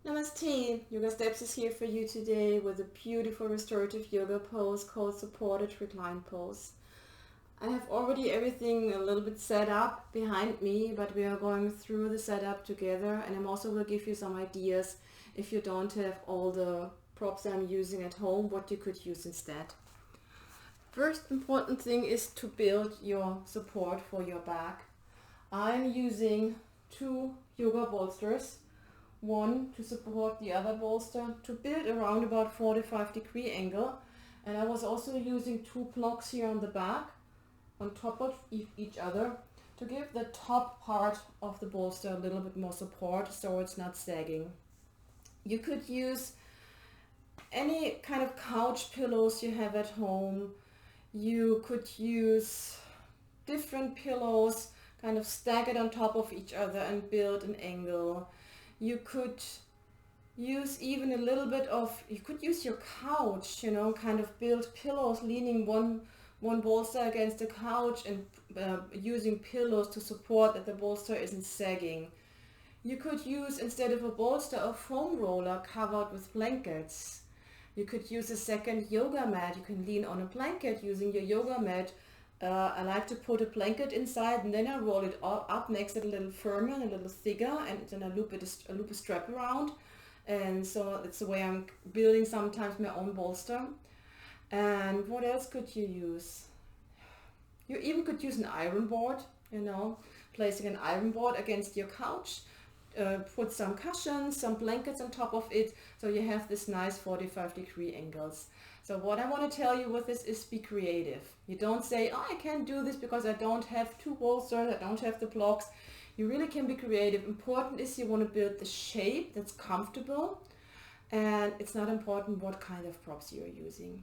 Namaste, Yoga Steps is here for you today with a beautiful restorative yoga pose called Supported Reclining Pose. I have already everything a little bit set up behind me, but we are going through the setup together, and I'm also will give you some ideas if you don't have all the props I'm using at home, what you could use instead. First important thing is to build your support for your back. I'm using 2 yoga bolsters, one to support the other bolster to build around about 45-degree angle, and I was also using 2 blocks here on the back on top of each other to give the top part of the bolster a little bit more support so it's not sagging. You could use any kind of couch pillows you have at home. You could use different pillows, kind of stack it on top of each other and build an angle. You could use even a little bit of, you could use your couch, kind of build pillows, leaning one bolster against the couch and using pillows to support that the bolster isn't sagging. You could use, instead of a bolster, a foam roller covered with blankets. You could use a second yoga mat. You can lean on a blanket using your yoga mat. I like to put a blanket inside and then I roll it up, makes it a little firmer and a little thicker, and then I loop a strap around. And so it's the way I'm building sometimes my own bolster. And what else could you use? You even could use an iron board, placing an iron board against your couch. Put some cushions, some blankets on top of it, so you have this nice 45-degree angles. So what I want to tell you with this is be creative. You don't say, oh, I can't do this because I don't have 2 bolsters, I don't have the blocks. You really can be creative. Important is you want to build the shape that's comfortable, and it's not important what kind of props you're using.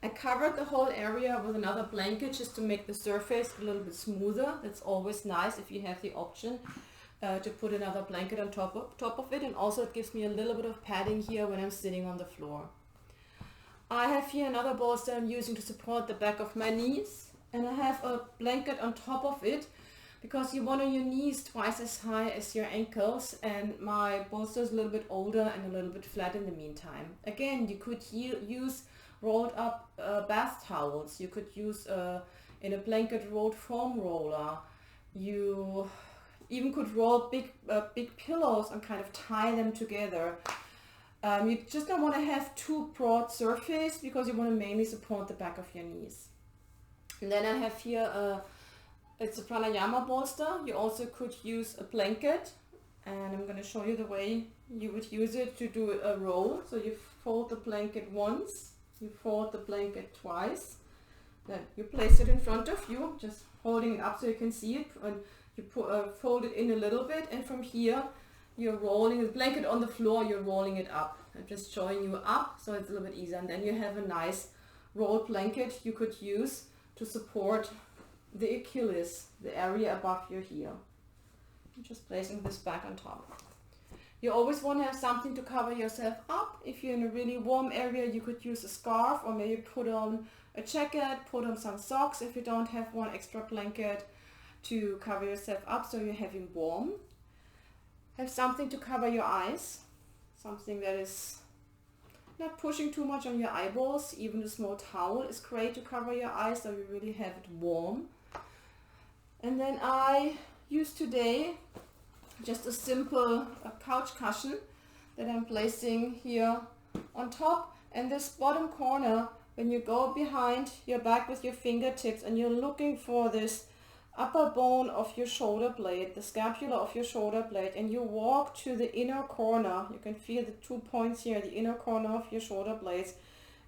I covered the whole area with another blanket just to make the surface a little bit smoother. That's always nice if you have the option to put another blanket on top of it, and also it gives me a little bit of padding here when I'm sitting on the floor. I have here another bolster I'm using to support the back of my knees, and I have a blanket on top of it because you want your knees twice as high as your ankles, and my bolster is a little bit older and a little bit flat in the meantime. Again, you could use rolled up bath towels. You could use in a blanket rolled foam roller. You even could roll big pillows and kind of tie them together. You just don't want to have too broad surface because you want to mainly support the back of your knees. And then I have here it's a pranayama bolster. You also could use a blanket, and I'm going to show you the way you would use it to do a roll. So you fold the blanket once, you fold the blanket twice, then you place it in front of you, just holding it up so you can see it, and you fold it in a little bit, and from here you're rolling the blanket on the floor, you're rolling it up. I'm just showing you up so it's a little bit easier, and then you have a nice rolled blanket you could use to support the Achilles, the area above your heel. I'm just placing this back on top. You always want to have something to cover yourself up. If you're in a really warm area, you could use a scarf, or maybe put on a jacket, put on some socks if you don't have one extra blanket to cover yourself up so you're having warm. Have something to cover your eyes, something that is not pushing too much on your eyeballs. Even a small towel is great to cover your eyes so you really have it warm. And then I use today just a simple couch cushion that I'm placing here on top, and this bottom corner, when you go behind your back with your fingertips and you're looking for this upper bone of your shoulder blade, the scapula of your shoulder blade, and you walk to the inner corner, you can feel the 2 points here, the inner corner of your shoulder blades,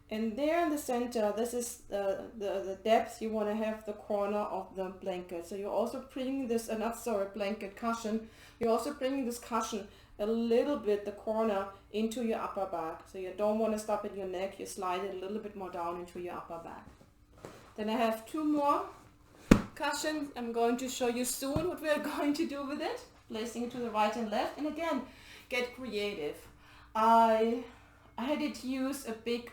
and there in the center, this is the depth you want to have the corner of the blanket. So you're also bringing this, blanket cushion, you're also bringing this cushion a little bit, the corner, into your upper back. So you don't want to stop at your neck, you slide it a little bit more down into your upper back. Then I have 2 more cushions. I'm going to show you soon what we're going to do with it, placing it to the right and left. And again, get creative. I had it use a big,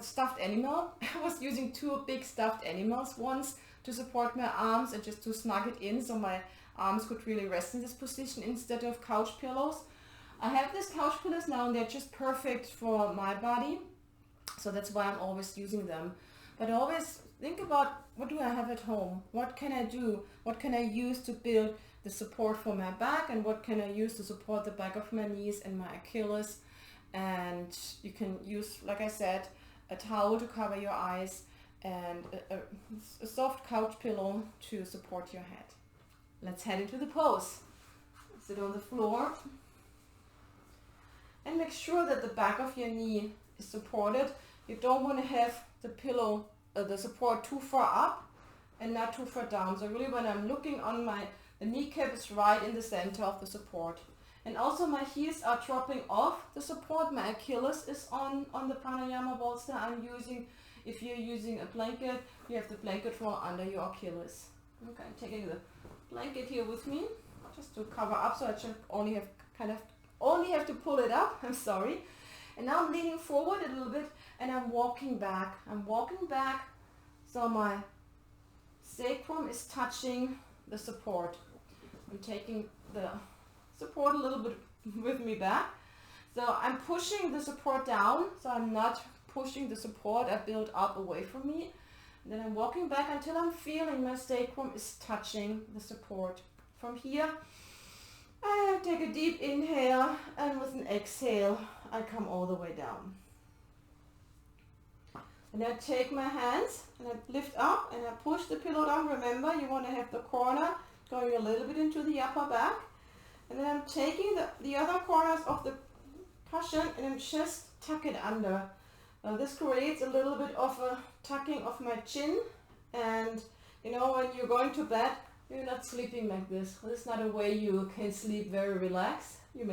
stuffed animal. I was using 2 big stuffed animals once to support my arms and just to snug it in so my arms could really rest in this position instead of couch pillows. I these couch pillows now and they're just perfect for my body. So that's why I'm always using them. But always think about, what do I have at home? What can I do? What can I use to build the support for my back, and what can I use to support the back of my knees and my Achilles? And you can use, like I said, a towel to cover your eyes and a soft couch pillow to support your head. Let's head into the pose. Sit on the floor and make sure that the back of your knee is supported. You don't want to have the pillow, the support too far up and not too far down. So really when I'm looking on the kneecap is right in the center of the support. And also my heels are dropping off the support. My Achilles is on the pranayama bolster I'm using. If you're using a blanket, you have the blanket roll under your Achilles. Okay, I'm taking the blanket here with me just to cover up, so I just only have to pull it up. I'm sorry. And now I'm leaning forward a little bit and I'm walking back. So my sacrum is touching the support. I'm taking the support a little bit with me back. So I'm pushing the support down, so I'm not pushing the support I built up away from me. And then I'm walking back until I'm feeling my sacrum is touching the support. From here, I take a deep inhale, and with an exhale, I come all the way down. And I take my hands and I lift up and I push the pillow down. Remember, you want to have the corner going a little bit into the upper back. And then I'm taking the other corners of the cushion and I'm just tuck it under. This creates a little bit of a tucking of my chin. And you know, when you're going to bed, you're not sleeping like this. This is not a way you can sleep very relaxed. You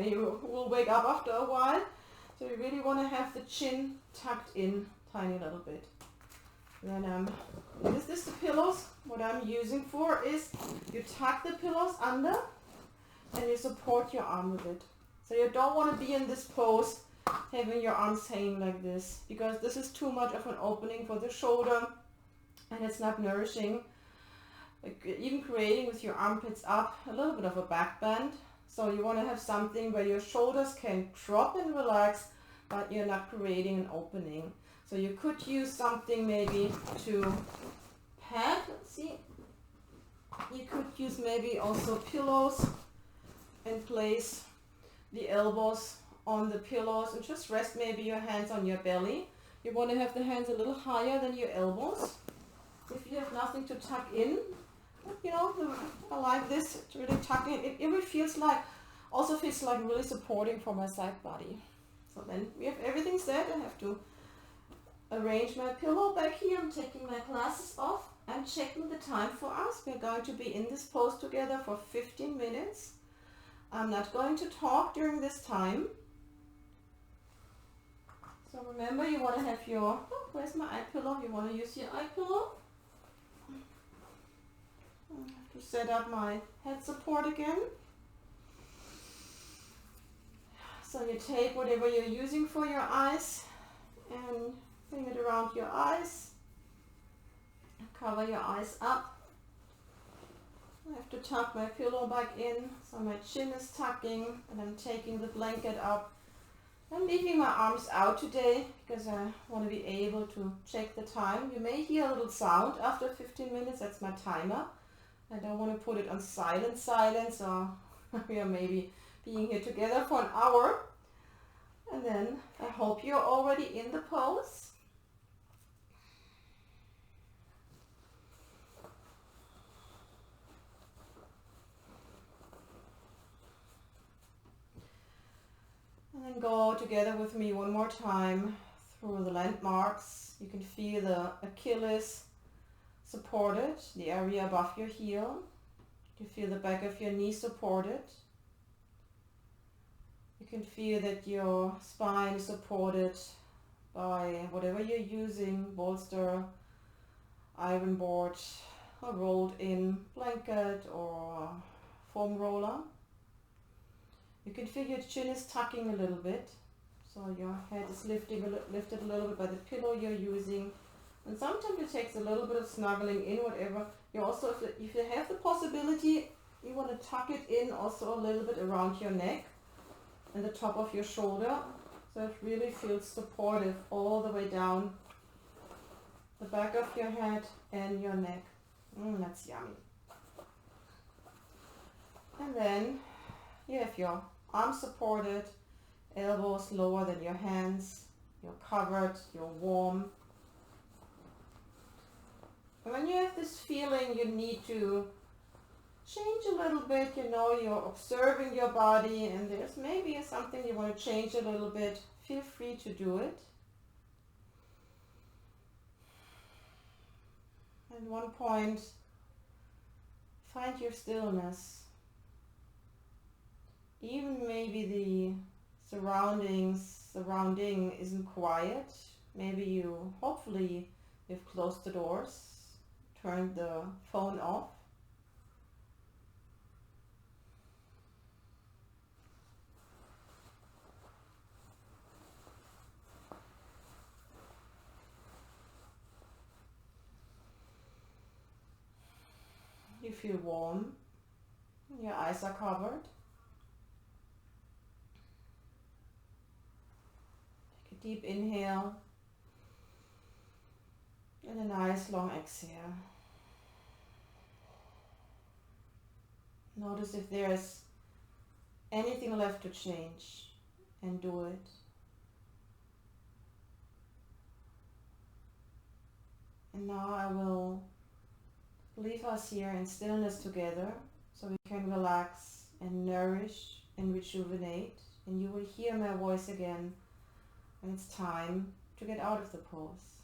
will wake up after a while. So you really want to have the chin tucked in tiny little bit. Then this is the pillows. What I'm using for is you tuck the pillows under and you support your arm with it. So you don't want to be in this pose having your arms hanging like this, because this is too much of an opening for the shoulder and it's not nourishing. Even creating with your armpits up a little bit of a back bend. So you want to have something where your shoulders can drop and relax, but you're not creating an opening. So you could use something maybe to pad. Let's see. You could use maybe also pillows and place the elbows on the pillows and just rest maybe your hands on your belly. You want to have the hands a little higher than your elbows. If you have nothing to tuck in, you know, I like this to really tuck in. It really feels like really supporting for my side body. So then we have everything set. I have to arrange my pillow back here. I'm taking my glasses off. I'm checking the time for us. We're going to be in this pose together for 15 minutes. I'm not going to talk during this time. So remember, you want to have your, where's my eye pillow? You want to use your eye pillow. I have to set up my head support again. So you take whatever you're using for your eyes and bring it around your eyes. Cover your eyes up. I have to tuck my pillow back in, so my chin is tucking, and I'm taking the blanket up. I'm leaving my arms out today because I want to be able to check the time. You may hear a little sound after 15 minutes, that's my timer. I don't want to put it on silent, so we are maybe being here together for an hour. And then I hope you're already in the pose. And then go together with me one more time through the landmarks. You can feel the Achilles supported, the area above your heel. You feel the back of your knee supported. You can feel that your spine is supported by whatever you're using, bolster, iron board, a rolled in blanket or foam roller. You can feel your chin is tucking a little bit, so your head is lifted a little bit by the pillow you're using. And sometimes it takes a little bit of snuggling in, whatever. You also, if you have the possibility, you want to tuck it in also a little bit around your neck. in the top of your shoulder, so it really feels supportive all the way down the back of your head and your neck. That's yummy. And then you have your arms supported, elbows lower than your hands. You're covered, you're warm. And when you have this feeling you need to change a little bit, you know, you're observing your body and there's maybe something you want to change a little bit, feel free to do it. At one point, find your stillness. Even maybe the surrounding isn't quiet. Maybe hopefully you've closed the doors, turned the phone off. You feel warm, your eyes are covered. Take a deep inhale and a nice long exhale. Notice if there's anything left to change and do it. And now I will leave us here in stillness together so we can relax and nourish and rejuvenate, and you will hear my voice again when it's time to get out of the pose.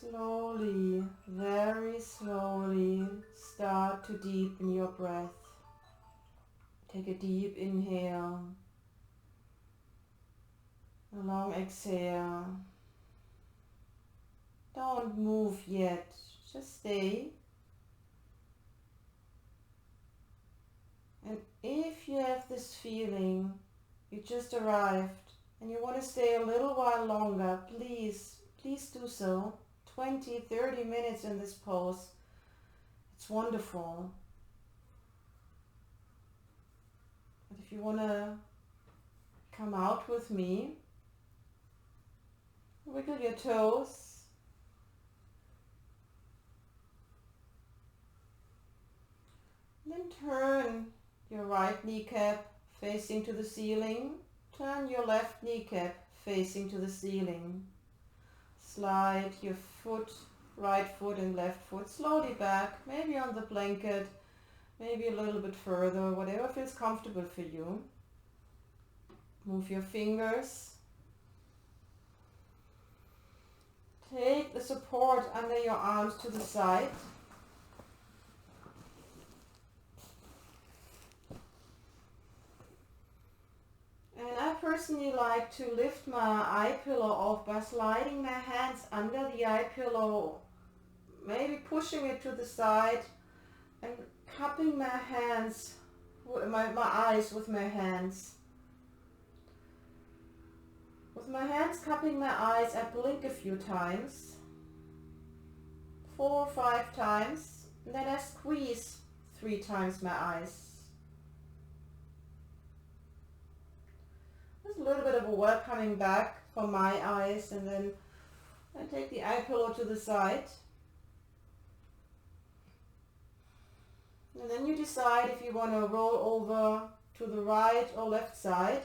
Slowly, very slowly, start to deepen your breath. Take a deep inhale, a long exhale. Don't move yet, just stay. And if you have this feeling, you just arrived and you want to stay a little while longer, please do so. 20, 30 minutes in this pose. It's wonderful. But if you want to come out with me, wiggle your toes. Then turn your right kneecap facing to the ceiling. Turn your left kneecap facing to the ceiling. Slide your foot, right foot and left foot slowly back, maybe on the blanket, maybe a little bit further, whatever feels comfortable for you. Move your fingers. Take the support under your arms to the side. And I personally like to lift my eye pillow off by sliding my hands under the eye pillow, maybe pushing it to the side and cupping my hands, my eyes with my hands. With my hands cupping my eyes, I blink a few times, 4 or 5 times, and then I squeeze 3 times my eyes. There's a little bit of a welcoming back for my eyes, and then I take the eye pillow to the side. And then you decide if you want to roll over to the right or left side.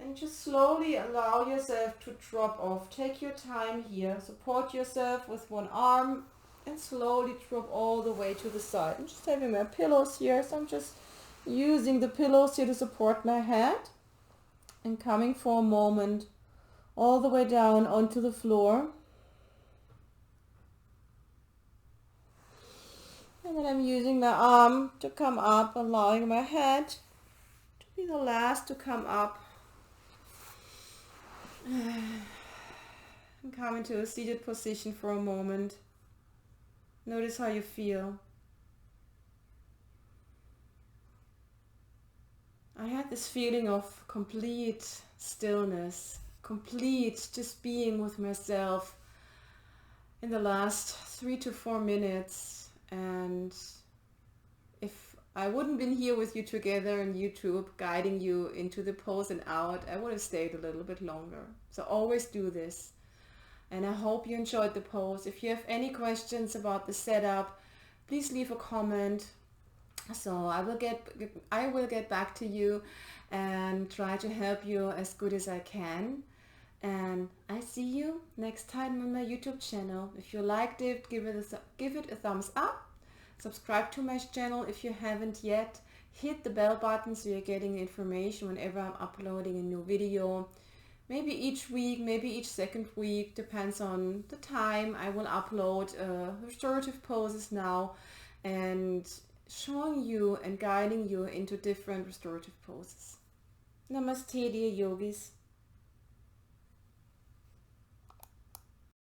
And just slowly allow yourself to drop off. Take your time here. Support yourself with one arm and slowly drop all the way to the side. I'm just having my pillows here, so I'm just using the pillows here to support my head and coming for a moment all the way down onto the floor. And then I'm using my arm to come up, allowing my head to be the last to come up. And come into a seated position for a moment. Notice how you feel. I had this feeling of complete stillness, complete just being with myself in the last 3 to 4 minutes. And if I wouldn't been here with you together on YouTube, guiding you into the pose and out, I would have stayed a little bit longer. So always do this. And I hope you enjoyed the pose. If you have any questions about the setup, please leave a comment. So I will get back to you and try to help you as good as I can. And I see you next time on my YouTube channel. If you liked it, give it a thumbs up. Subscribe to my channel if you haven't yet. Hit the bell button so you're getting information whenever I'm uploading a new video. Maybe each week, maybe each second week, depends on the time. I will upload restorative poses now and showing you and guiding you into different restorative poses. Namaste, dear yogis.